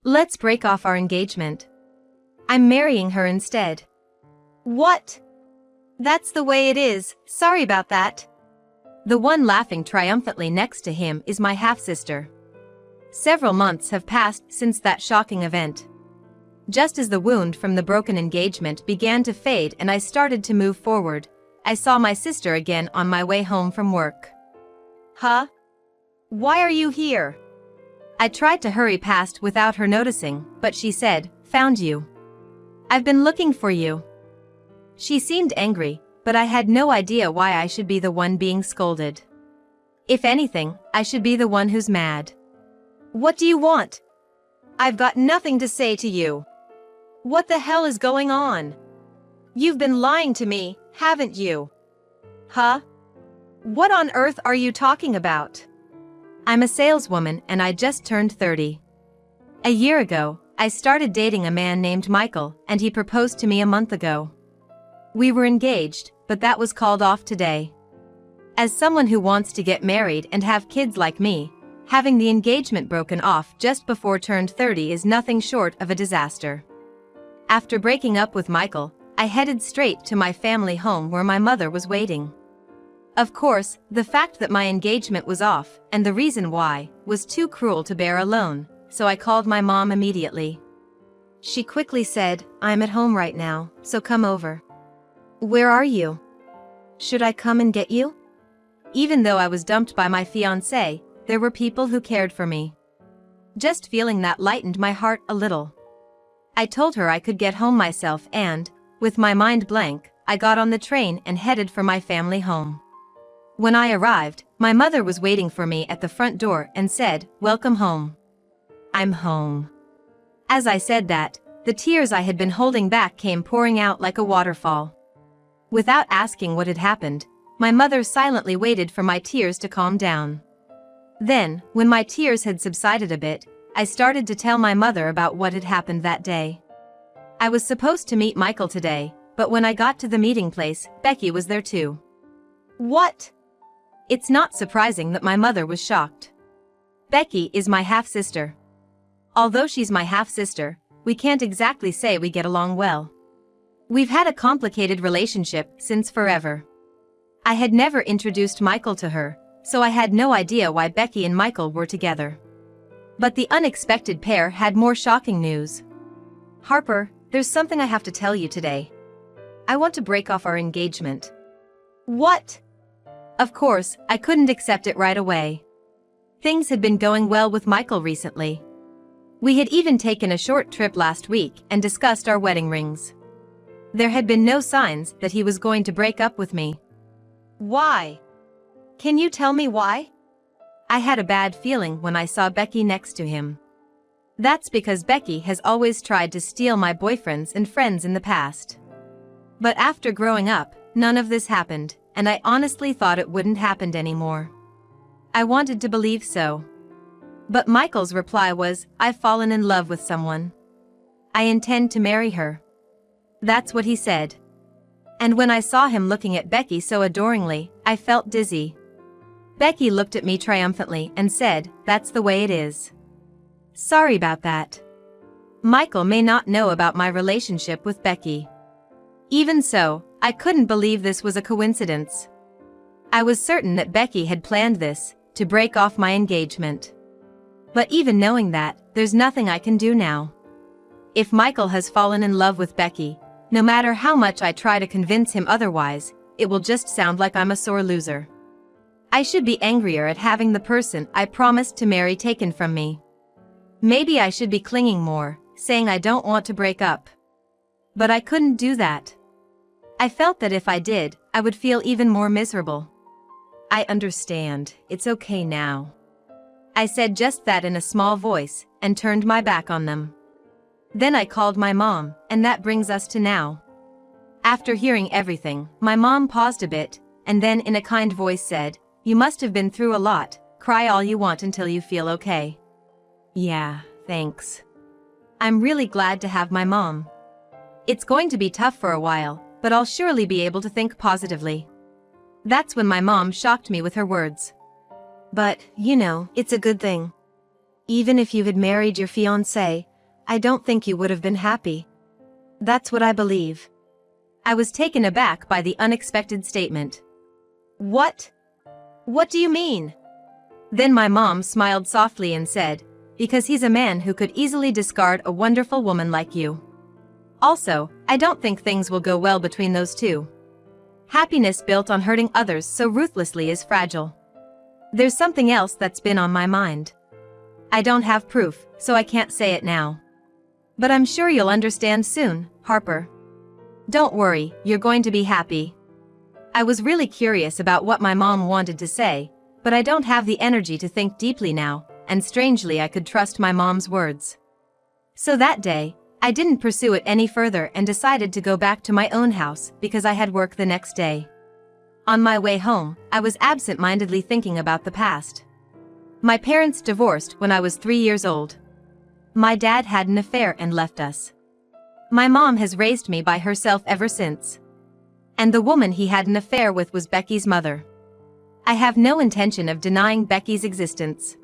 Let's break off our engagement. I'm marrying her instead. What? That's the way it is, sorry about that. The one laughing triumphantly next to him is my half-sister. Several months have passed since that shocking event. Just as the wound from the broken engagement began to fade and I started to move forward, I saw my sister again on my way home from work. Huh? Why are you here? I tried to hurry past without her noticing, but she said, "Found you. I've been looking for you." She seemed angry, but I had no idea why I should be the one being scolded. If anything, I should be the one who's mad. What do you want? I've got nothing to say to you. What the hell is going on? You've been lying to me, haven't you? Huh? What on earth are you talking about? I'm a saleswoman and I just turned 30. A year ago, I started dating a man named Michael and he proposed to me a month ago. We were engaged, but that was called off today. As someone who wants to get married and have kids like me, having the engagement broken off just before turned 30 is nothing short of a disaster. After breaking up with Michael, I headed straight to my family home where my mother was waiting. Of course, the fact that my engagement was off, and the reason why, was too cruel to bear alone, so I called my mom immediately. She quickly said, "I'm at home right now, so come over." "Where are you? Should I come and get you?" Even though I was dumped by my fiancé, there were people who cared for me. Just feeling that lightened my heart a little. I told her I could get home myself and, with my mind blank, I got on the train and headed for my family home. When I arrived, my mother was waiting for me at the front door and said, "Welcome home." I'm home. As I said that, the tears I had been holding back came pouring out like a waterfall. Without asking what had happened, my mother silently waited for my tears to calm down. Then, when my tears had subsided a bit, I started to tell my mother about what had happened that day. I was supposed to meet Michael today, but when I got to the meeting place, Becky was there too. What? It's not surprising that my mother was shocked. Becky is my half-sister. Although she's my half-sister, we can't exactly say we get along well. We've had a complicated relationship since forever. I had never introduced Michael to her, so I had no idea why Becky and Michael were together. But the unexpected pair had more shocking news. "Harper, there's something I have to tell you today. I want to break off our engagement." "What?" Of course, I couldn't accept it right away. Things had been going well with Michael recently. We had even taken a short trip last week and discussed our wedding rings. There had been no signs that he was going to break up with me. Why? Can you tell me why? I had a bad feeling when I saw Becky next to him. That's because Becky has always tried to steal my boyfriends and friends in the past. But after growing up, none of this happened, and I honestly thought it wouldn't happen anymore. I wanted to believe so. But Michael's reply was, "I've fallen in love with someone. I intend to marry her." That's what he said. And when I saw him looking at Becky so adoringly, I felt dizzy. Becky looked at me triumphantly and said, "That's the way it is." Sorry about that. Michael may not know about my relationship with Becky. Even so, I couldn't believe this was a coincidence. I was certain that Becky had planned this, to break off my engagement. But even knowing that, there's nothing I can do now. If Michael has fallen in love with Becky, no matter how much I try to convince him otherwise, it will just sound like I'm a sore loser. I should be angrier at having the person I promised to marry taken from me. Maybe I should be clinging more, saying I don't want to break up. But I couldn't do that. I felt that if I did, I would feel even more miserable. "I understand, it's okay now." I said just that in a small voice, and turned my back on them. Then I called my mom, and that brings us to now. After hearing everything, my mom paused a bit, and then in a kind voice said, "You must have been through a lot, cry all you want until you feel okay." Yeah, thanks. I'm really glad to have my mom. It's going to be tough for a while, but I'll surely be able to think positively. That's when my mom shocked me with her words. "But, you know, it's a good thing. Even if you had married your fiancé, I don't think you would have been happy. That's what I believe. I was taken aback by the unexpected statement. What? What do you mean? Then my mom smiled softly and said, because he's a man who could easily discard a wonderful woman like you. Also, I don't think things will go well between those two. Happiness built on hurting others so ruthlessly is fragile. There's something else that's been on my mind. I don't have proof, so I can't say it now. But I'm sure you'll understand soon, Harper. Don't worry, you're going to be happy. I was really curious about what my mom wanted to say, but I don't have the energy to think deeply now, and strangely I could trust my mom's words. So that day, I didn't pursue it any further and decided to go back to my own house because I had work the next day. On my way home, I was absent-mindedly thinking about the past. My parents divorced when I was 3 years old. My dad had an affair and left us. My mom has raised me by herself ever since. And the woman he had an affair with was Becky's mother. I have no intention of denying Becky's existence.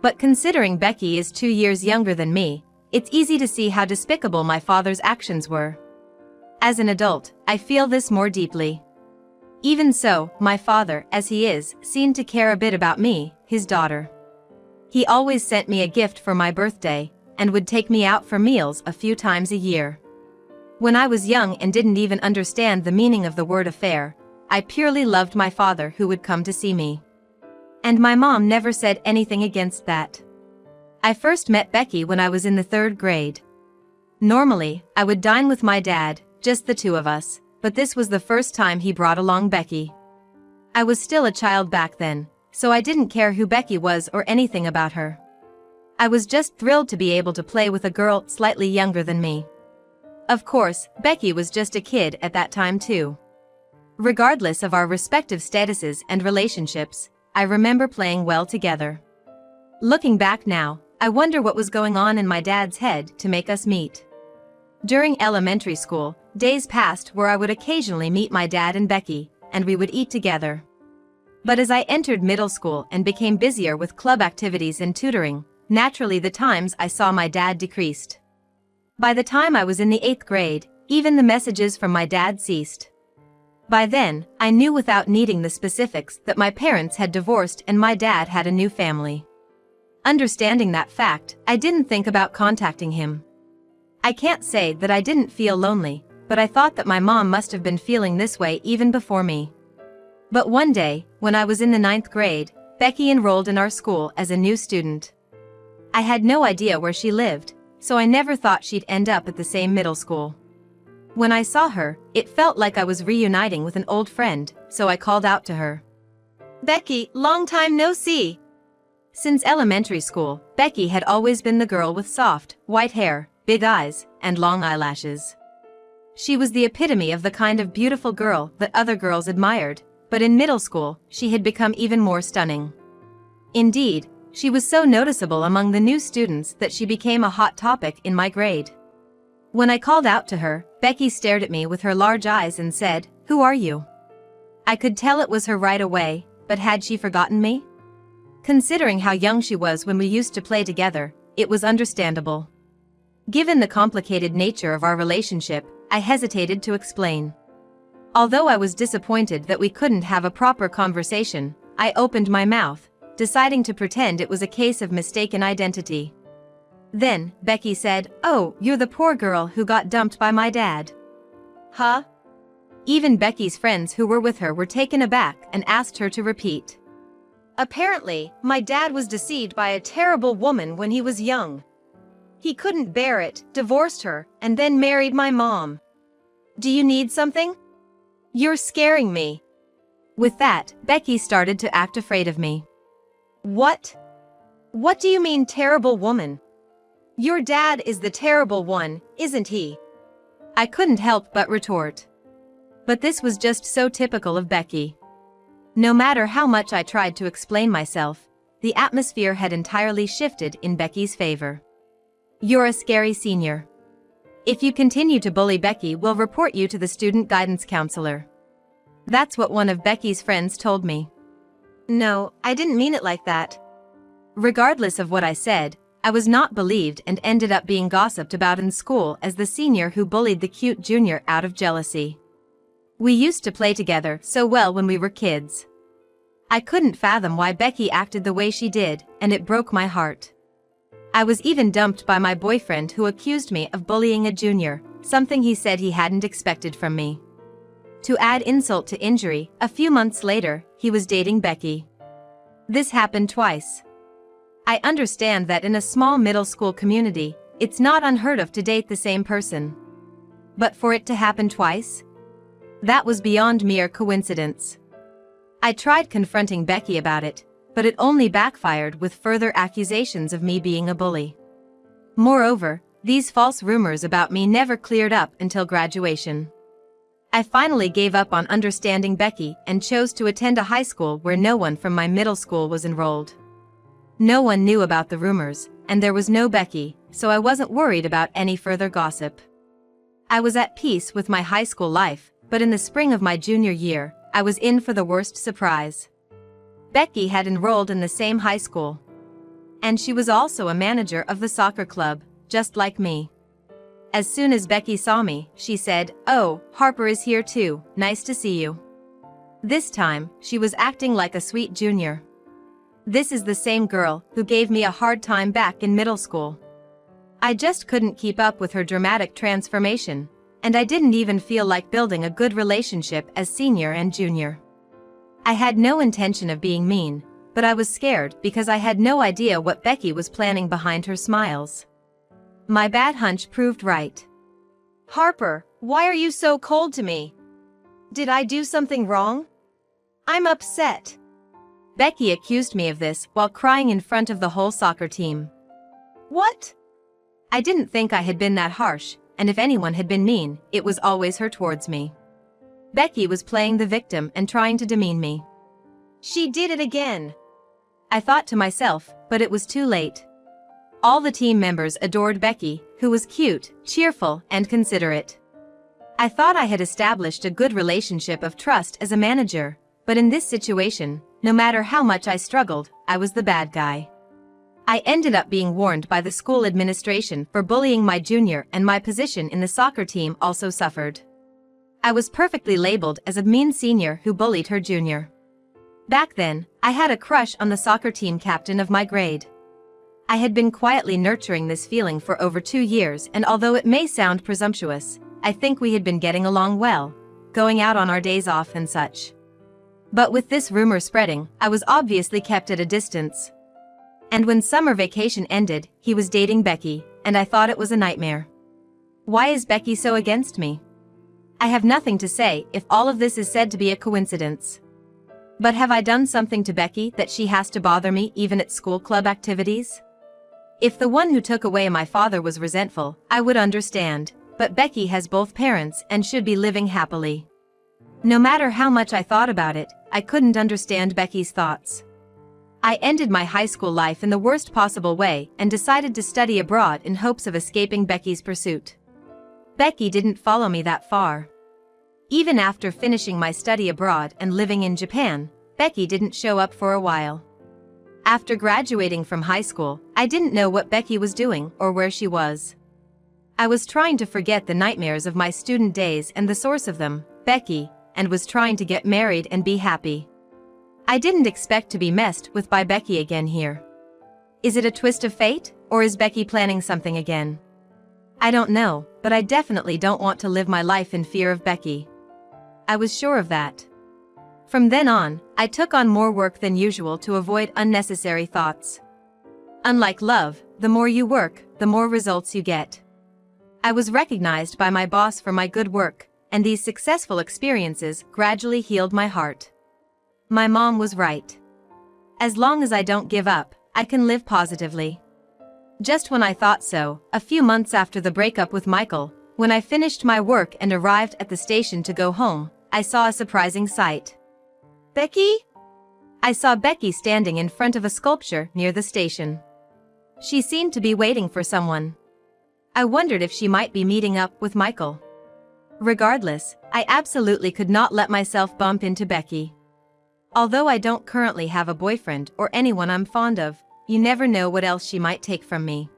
But considering Becky is 2 years younger than me, it's easy to see how despicable my father's actions were. As an adult, I feel this more deeply. Even so, my father, as he is, seemed to care a bit about me, his daughter. He always sent me a gift for my birthday, and would take me out for meals a few times a year. When I was young and didn't even understand the meaning of the word affair, I purely loved my father who would come to see me. And my mom never said anything against that. I first met Becky when I was in the 3rd grade. Normally, I would dine with my dad, just the two of us, but this was the first time he brought along Becky. I was still a child back then, so I didn't care who Becky was or anything about her. I was just thrilled to be able to play with a girl slightly younger than me. Of course, Becky was just a kid at that time too. Regardless of our respective statuses and relationships, I remember playing well together. Looking back now, I wonder what was going on in my dad's head to make us meet. During elementary school, days passed where I would occasionally meet my dad and Becky, and we would eat together. But as I entered middle school and became busier with club activities and tutoring, naturally the times I saw my dad decreased. By the time I was in the 8th grade, even the messages from my dad ceased. By then, I knew without needing the specifics that my parents had divorced and my dad had a new family. Understanding that fact, I didn't think about contacting him. I can't say that I didn't feel lonely, but I thought that my mom must have been feeling this way even before me. But one day, when I was in the 9th grade, Becky enrolled in our school as a new student. I had no idea where she lived, so I never thought she'd end up at the same middle school. When I saw her, it felt like I was reuniting with an old friend, so I called out to her. "Becky, long time no see." Since elementary school, Becky had always been the girl with soft, white hair, big eyes, and long eyelashes. She was the epitome of the kind of beautiful girl that other girls admired, but in middle school, she had become even more stunning. Indeed, she was so noticeable among the new students that she became a hot topic in my grade. When I called out to her, Becky stared at me with her large eyes and said, "Who are you?" I could tell it was her right away, but had she forgotten me? Considering how young she was when we used to play together, it was understandable. Given the complicated nature of our relationship, I hesitated to explain. Although I was disappointed that we couldn't have a proper conversation, I opened my mouth, deciding to pretend it was a case of mistaken identity. Then, Becky said, "Oh, you're the poor girl who got dumped by my dad." Huh? Even Becky's friends who were with her were taken aback and asked her to repeat. "Apparently, my dad was deceived by a terrible woman when he was young. He couldn't bear it, divorced her, and then married my mom. Do you need something? You're scaring me." With that, Becky started to act afraid of me. "What? What do you mean, terrible woman? Your dad is the terrible one, isn't he?" I couldn't help but retort. But this was just so typical of Becky. No matter how much I tried to explain myself, the atmosphere had entirely shifted in Becky's favor. "You're a scary senior. If you continue to bully Becky, we'll report you to the student guidance counselor." That's what one of Becky's friends told me. No, I didn't mean it like that. Regardless of what I said, I was not believed and ended up being gossiped about in school as the senior who bullied the cute junior out of jealousy. We used to play together so well when we were kids. I couldn't fathom why Becky acted the way she did, and it broke my heart. I was even dumped by my boyfriend who accused me of bullying a junior, something he said he hadn't expected from me. To add insult to injury, a few months later, he was dating Becky. This happened twice. I understand that in a small middle school community, it's not unheard of to date the same person. But for it to happen twice? That was beyond mere coincidence. I tried confronting Becky about it, but it only backfired with further accusations of me being a bully. Moreover, these false rumors about me never cleared up until graduation. I finally gave up on understanding Becky and chose to attend a high school where no one from my middle school was enrolled. No one knew about the rumors, and there was no Becky, so I wasn't worried about any further gossip. I was at peace with my high school life, but in the spring of my junior year, I was in for the worst surprise. Becky had enrolled in the same high school. And she was also a manager of the soccer club, just like me. As soon as Becky saw me, she said, "Oh, Harper is here too, nice to see you." This time, she was acting like a sweet junior. This is the same girl who gave me a hard time back in middle school. I just couldn't keep up with her dramatic transformation, and I didn't even feel like building a good relationship as senior and junior. I had no intention of being mean, but I was scared because I had no idea what Becky was planning behind her smiles. My bad hunch proved right. "Harper, why are you so cold to me? Did I do something wrong? I'm upset." Becky accused me of this while crying in front of the whole soccer team. What? I didn't think I had been that harsh, and if anyone had been mean, it was always her towards me. Becky was playing the victim and trying to demean me. She did it again. I thought to myself, but it was too late. All the team members adored Becky, who was cute, cheerful, and considerate. I thought I had established a good relationship of trust as a manager, but in this situation, no matter how much I struggled, I was the bad guy. I ended up being warned by the school administration for bullying my junior, and my position in the soccer team also suffered. I was perfectly labeled as a mean senior who bullied her junior. Back then, I had a crush on the soccer team captain of my grade. I had been quietly nurturing this feeling for over 2 years, and although it may sound presumptuous, I think we had been getting along well, going out on our days off and such. But with this rumor spreading, I was obviously kept at a distance. And when summer vacation ended, he was dating Becky, and I thought it was a nightmare. Why is Becky so against me? I have nothing to say if all of this is said to be a coincidence. But have I done something to Becky that she has to bother me even at school club activities? If the one who took away my father was resentful, I would understand, but Becky has both parents and should be living happily. No matter how much I thought about it, I couldn't understand Becky's thoughts. I ended my high school life in the worst possible way and decided to study abroad in hopes of escaping Becky's pursuit. Becky didn't follow me that far. Even after finishing my study abroad and living in Japan, Becky didn't show up for a while. After graduating from high school, I didn't know what Becky was doing or where she was. I was trying to forget the nightmares of my student days and the source of them, Becky, and was trying to get married and be happy. I didn't expect to be messed with by Becky again here. Is it a twist of fate, or is Becky planning something again? I don't know, but I definitely don't want to live my life in fear of Becky. I was sure of that. From then on, I took on more work than usual to avoid unnecessary thoughts. Unlike love, the more you work, the more results you get. I was recognized by my boss for my good work, and these successful experiences gradually healed my heart. My mom was right. As long as I don't give up, I can live positively. Just when I thought so, a few months after the breakup with Michael, when I finished my work and arrived at the station to go home, I saw a surprising sight. "Becky?" I saw Becky standing in front of a sculpture near the station. She seemed to be waiting for someone. I wondered if she might be meeting up with Michael. Regardless, I absolutely could not let myself bump into Becky. Although I don't currently have a boyfriend or anyone I'm fond of, You never know what else she might take from me.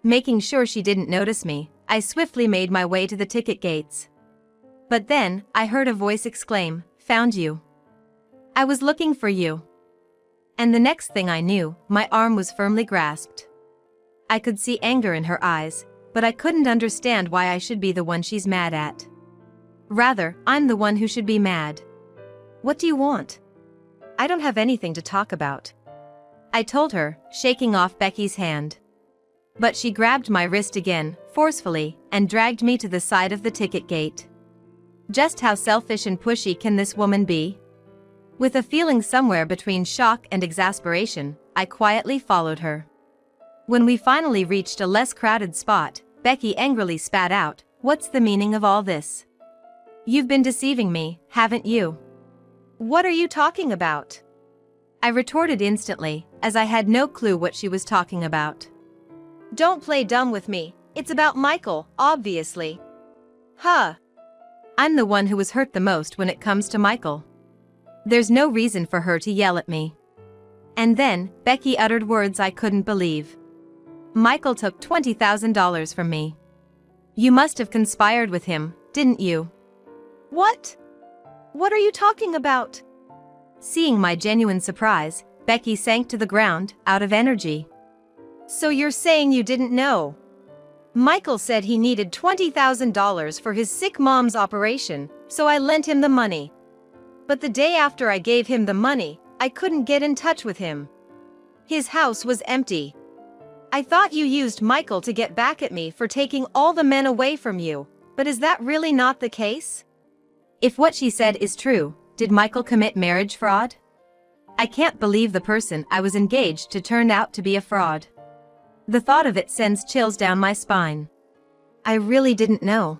Making sure she didn't notice me, I swiftly made my way to the ticket gates. But then, I heard a voice exclaim, "Found you. I was looking for you." And the next thing I knew, my arm was firmly grasped. I could see anger in her eyes, but I couldn't understand why I should be the one she's mad at. Rather, I'm the one who should be mad. "What do you want?" "I don't have anything to talk about," I told her, shaking off Becky's hand. But she grabbed my wrist again, forcefully, and dragged me to the side of the ticket gate. Just how selfish and pushy can this woman be? With a feeling somewhere between shock and exasperation, I quietly followed her. When we finally reached a less crowded spot, Becky angrily spat out, "What's the meaning of all this? You've been deceiving me, haven't you?" "What are you talking about?" I retorted instantly, as I had no clue what she was talking about. "Don't play dumb with me, it's about Michael, obviously." "Huh. I'm the one who was hurt the most when it comes to Michael. There's no reason for her to yell at me." And then, Becky uttered words I couldn't believe. "Michael took $20,000 from me. You must have conspired with him, didn't you?" "What? What are you talking about?" Seeing my genuine surprise, Becky sank to the ground, out of energy. "So you're saying you didn't know? Michael said he needed $20,000 for his sick mom's operation, so I lent him the money. But the day after I gave him the money, I couldn't get in touch with him. His house was empty. I thought you used Michael to get back at me for taking all the men away from you, but is that really not the case?" If what she said is true, did Michael commit marriage fraud? I can't believe the person I was engaged to turned out to be a fraud. The thought of it sends chills down my spine. I really didn't know.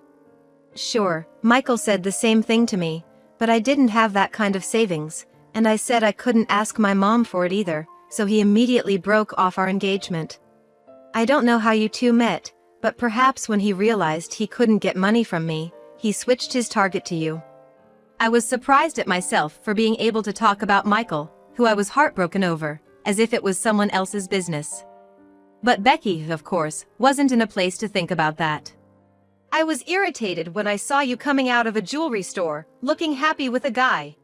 Sure, Michael said the same thing to me, but I didn't have that kind of savings, and I said I couldn't ask my mom for it either, so he immediately broke off our engagement. I don't know how you two met, but perhaps when he realized he couldn't get money from me, he switched his target to you. I was surprised at myself for being able to talk about Michael, who I was heartbroken over, as if it was someone else's business. But Becky, of course, wasn't in a place to think about that. "I was irritated when I saw you coming out of a jewelry store, looking happy with a guy.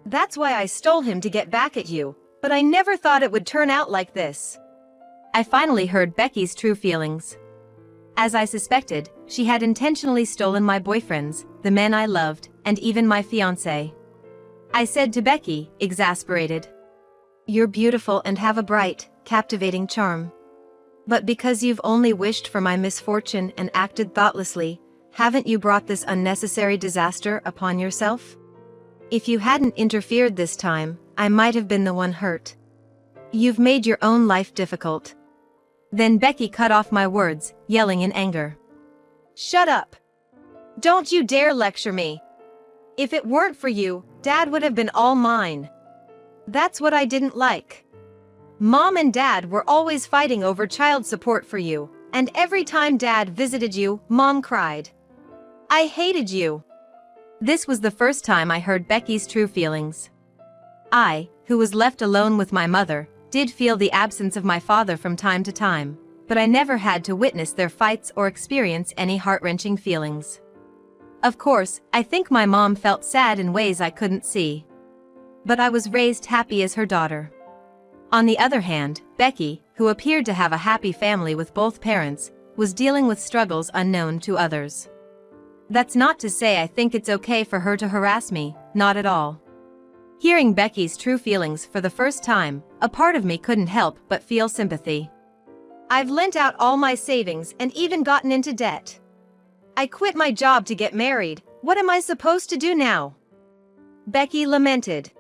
That's why I stole him to get back at you, but I never thought it would turn out like this." I finally heard Becky's true feelings. As I suspected, she had intentionally stolen my boyfriends, the men I loved, and even my fiancé. I said to Becky, exasperated, "You're beautiful and have a bright, captivating charm. But because you've only wished for my misfortune and acted thoughtlessly, haven't you brought this unnecessary disaster upon yourself? If you hadn't interfered this time, I might have been the one hurt. You've made your own life difficult." Then Becky cut off my words, yelling in anger, "Shut up! Don't you dare lecture me! If it weren't for you, Dad would have been all mine. That's what I didn't like. Mom and Dad were always fighting over child support for you, and every time Dad visited you, Mom cried. I hated you." This was the first time I heard Becky's true feelings. I, who was left alone with my mother, did feel the absence of my father from time to time, but I never had to witness their fights or experience any heart-wrenching feelings. Of course, I think my mom felt sad in ways I couldn't see. But I was raised happy as her daughter. On the other hand, Becky, who appeared to have a happy family with both parents, was dealing with struggles unknown to others. That's not to say I think it's okay for her to harass me, not at all. Hearing Becky's true feelings for the first time, a part of me couldn't help but feel sympathy. "I've lent out all my savings and even gotten into debt. I quit my job to get married, what am I supposed to do now?" Becky lamented.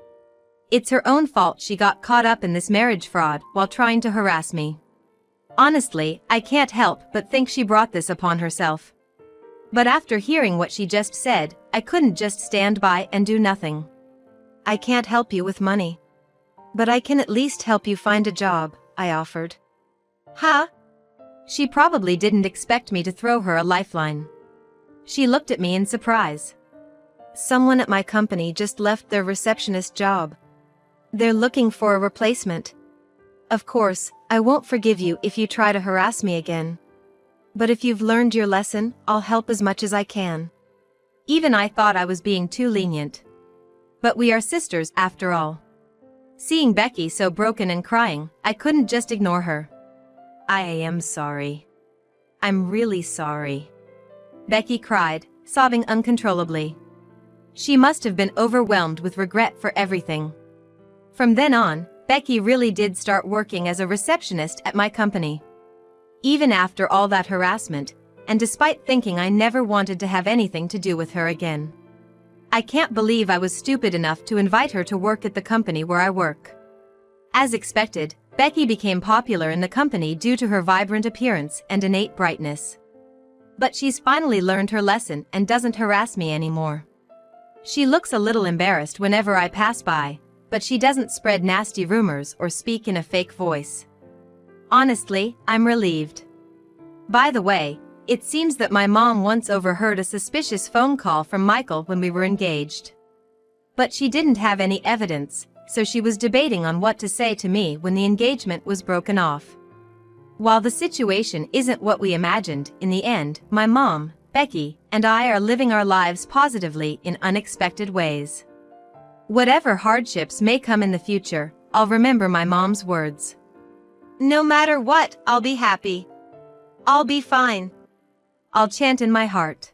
It's her own fault she got caught up in this marriage fraud while trying to harass me. Honestly, I can't help but think she brought this upon herself. But after hearing what she just said, I couldn't just stand by and do nothing. "I can't help you with money. But I can at least help you find a job," I offered. "Huh?" She probably didn't expect me to throw her a lifeline. She looked at me in surprise. "Someone at my company just left their receptionist job. They're looking for a replacement." Of course, I won't forgive you if you try to harass me again. But if you've learned your lesson, I'll help as much as I can. Even I thought I was being too lenient. But we are sisters after all. Seeing Becky so broken and crying, I couldn't just ignore her. I am sorry. I'm really sorry. Becky cried, sobbing uncontrollably. She must have been overwhelmed with regret for everything. From then on, Becky really did start working as a receptionist at my company. Even after all that harassment, and despite thinking I never wanted to have anything to do with her again. I can't believe I was stupid enough to invite her to work at the company where I work. As expected, Becky became popular in the company due to her vibrant appearance and innate brightness. But she's finally learned her lesson and doesn't harass me anymore. She looks a little embarrassed whenever I pass by, but she doesn't spread nasty rumors or speak in a fake voice. Honestly, I'm relieved. By the way, it seems that my mom once overheard a suspicious phone call from Michael when we were engaged. But she didn't have any evidence, so she was debating on what to say to me when the engagement was broken off. While the situation isn't what we imagined, in the end, my mom, Becky, and I are living our lives positively in unexpected ways. Whatever hardships may come in the future, I'll remember my mom's words. No matter what, I'll be happy. I'll be fine. I'll chant in my heart.